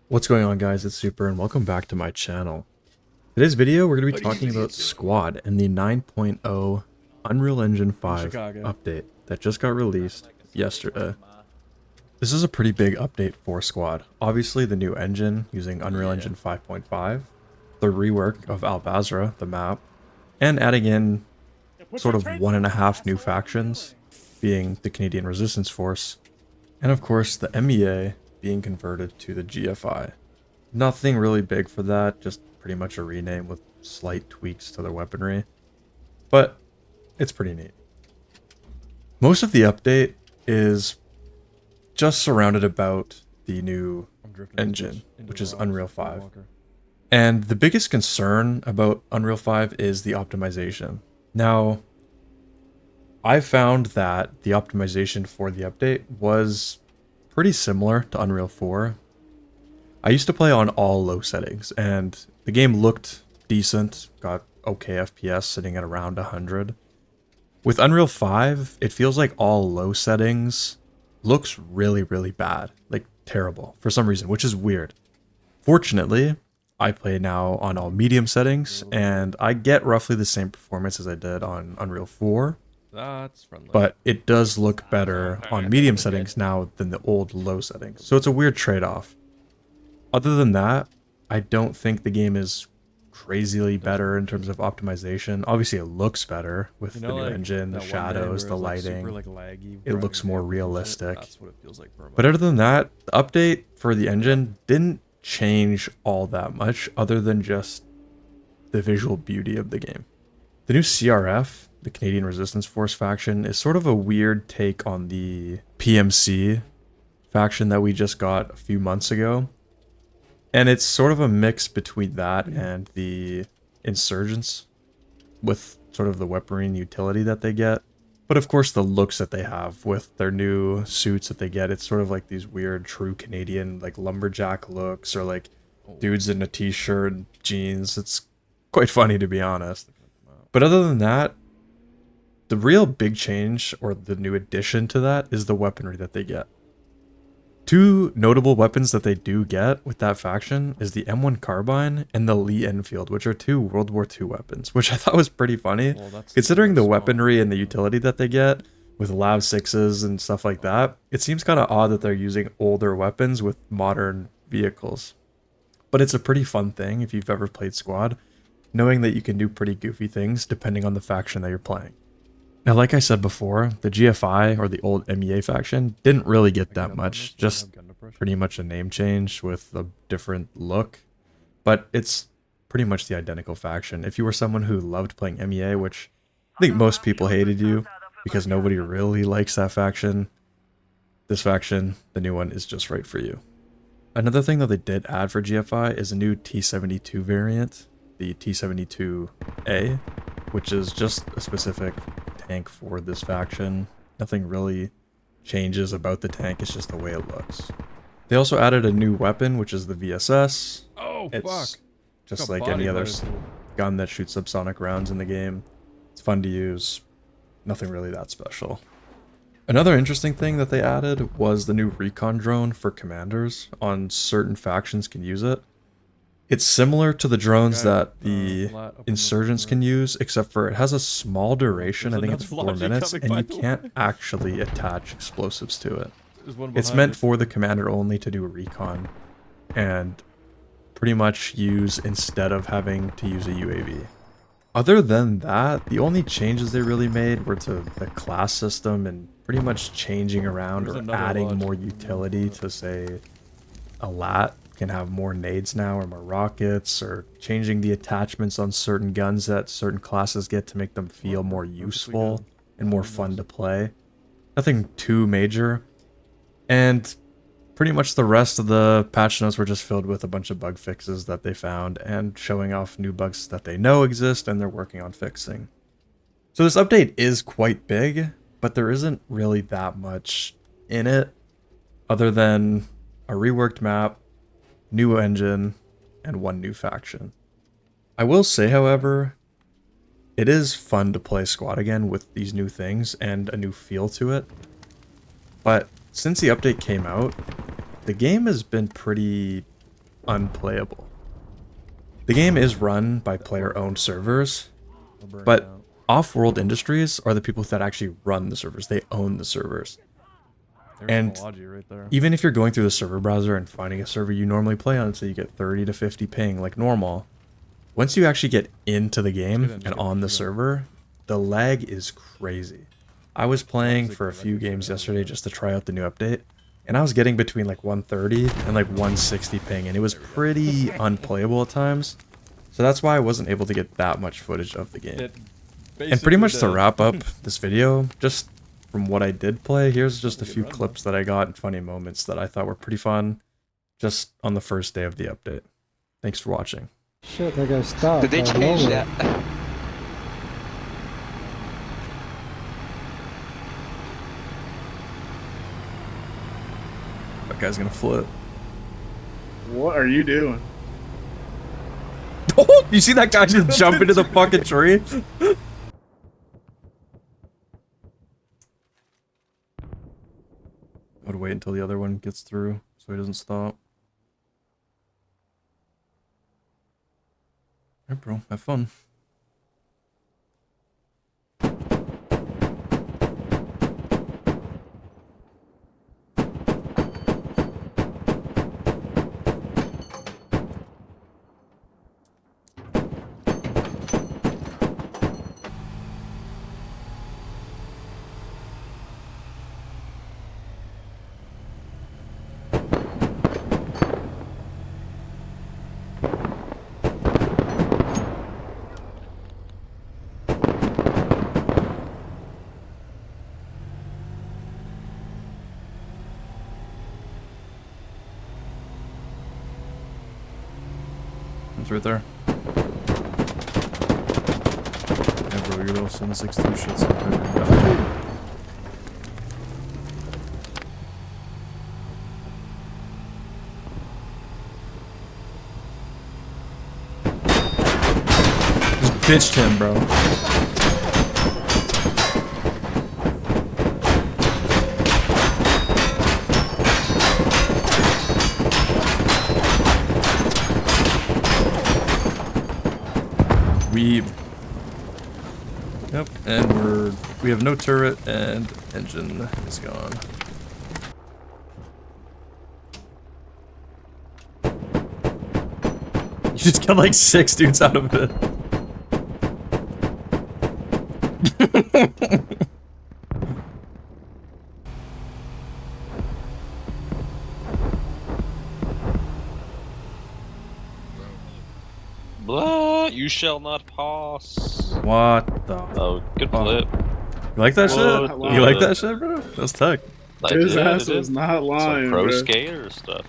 What's going on, guys? It's Super and welcome back to my channel. Today's video we're going to be talking about Squad and the 9.0 Unreal Engine 5 update that just got released yesterday. This is a pretty big update for Squad. Obviously the new engine using Unreal Engine 5.5, the rework of Al-Bazra, the map, and adding in sort of 1.5 new factions, being the Canadian Resistance Force, and of course the MEA being converted to the GFI. Nothing really big for that, just pretty much a rename with slight tweaks to their weaponry. But it's pretty neat. Most of the update is just surrounded about the new engine, which is Unreal 5. And the biggest concern about Unreal 5 is the optimization. Now, I found that the optimization for the update was pretty similar to Unreal 4. I used to play on all low settings, and the game looked decent, got okay FPS sitting at around 100. With Unreal 5, it feels like all low settings looks really, really bad, like terrible, for some reason, which is weird. Fortunately, I play now on all medium settings, and I get roughly the same performance as I did on Unreal 4. But it does look better on medium settings now than the old low settings. So it's a weird trade-off. Other than that, I don't think the game is crazily better in terms of optimization. Obviously it looks better with the new engine, the shadows, the lighting. It looks more realistic. But other than that, the update for the engine didn't change all that much other than just the visual beauty of the game. The new CRF, the Canadian Resistance Force faction, is sort of a weird take on the PMC faction that we just got a few months ago. And it's sort of a mix between that and the insurgents with sort of the weaponry and utility that they get. But of course the looks that they have with their new suits that they get, it's sort of like these weird true Canadian like lumberjack looks, or like dudes in a t-shirt and jeans. It's quite funny, to be honest. But other than that, the real big change, or the new addition to that, is the weaponry that they get. Two notable weapons that they do get with that faction is the M1 Carbine and the Lee Enfield, which are two World War II weapons, which I thought was pretty funny, considering the weaponry and the utility that they get with Lav 6s and stuff like that. It seems kind of odd that they're using older weapons with modern vehicles. But it's a pretty fun thing if you've ever played Squad, knowing that you can do pretty goofy things depending on the faction that you're playing. Now, like I said before, the GFI, or the old MEA faction, didn't really get that much, just pretty much a name change with a different look, but it's pretty much the identical faction. If you were someone who loved playing MEA, which I think most people hated you, because nobody really likes that faction, this faction, the new one, is just right for you. Another thing that they did add for GFI is a new T-72 variant, the T-72A, which is just a specific tank for this faction. Nothing really changes about the tank, it's just the way it looks. They also added a new weapon, which is the VSS. It's just like any other gun that shoots subsonic rounds in the game. It's fun to use. Nothing really that special. Another interesting thing that they added was the new recon drone for commanders. On certain factions can use it. It's similar to the drones that the insurgents can use, except for it has a small duration. I think it's 4 minutes, and you can't actually attach explosives to it. It's meant for the commander only to do a recon and pretty much use instead of having to use a UAV. Other than that, the only changes they really made were to the class system and pretty much changing around or adding more utility to, say, a LAT can have more nades now, or more rockets, or changing the attachments on certain guns that certain classes get to make them feel more useful and more fun to play. Nothing too major. And pretty much the rest of the patch notes were just filled with a bunch of bug fixes that they found and showing off new bugs that they know exist and they're working on fixing. So this update is quite big, but there isn't really that much in it other than a reworked map, new engine, and one new faction. I will say, however, it is fun to play Squad again with these new things and a new feel to it. But since the update came out, the game has been pretty unplayable. The game is run by player-owned servers, but Off-World Industries are the people that actually run the servers. They own the servers. And even if you're going through the server browser and finding a server you normally play on, so you get 30 to 50 ping like normal, once you actually get into the game and on the server, the lag is crazy. I was playing for a few games yesterday just to try out the new update, and I was getting between like 130 and like 160 ping, and it was pretty unplayable at times. So that's why I wasn't able to get that much footage of the game. And pretty much to wrap up this video, just from what I did play, here's just a few clips that I got and funny moments that I thought were pretty fun just on the first day of the update. Thanks for watching. Shit, they gotta stop. Did they change that? That guy's gonna flip. What are you doing? Oh, you see that guy just jump into the fucking tree? I would wait until the other one gets through so he doesn't stop. Alright, bro, have fun. It's right there. Yeah, bro, your little 762 shit's up there. Just bitched him, bro. Yep, and we have no turret and engine is gone. You just got like 6 dudes out of it. Blah, you shall not pass. What the? Oh, good flip. You like that shit? You like that shit, bro? That's tech. I His did, ass I did. was not lying, Some pro bro. skater stuff.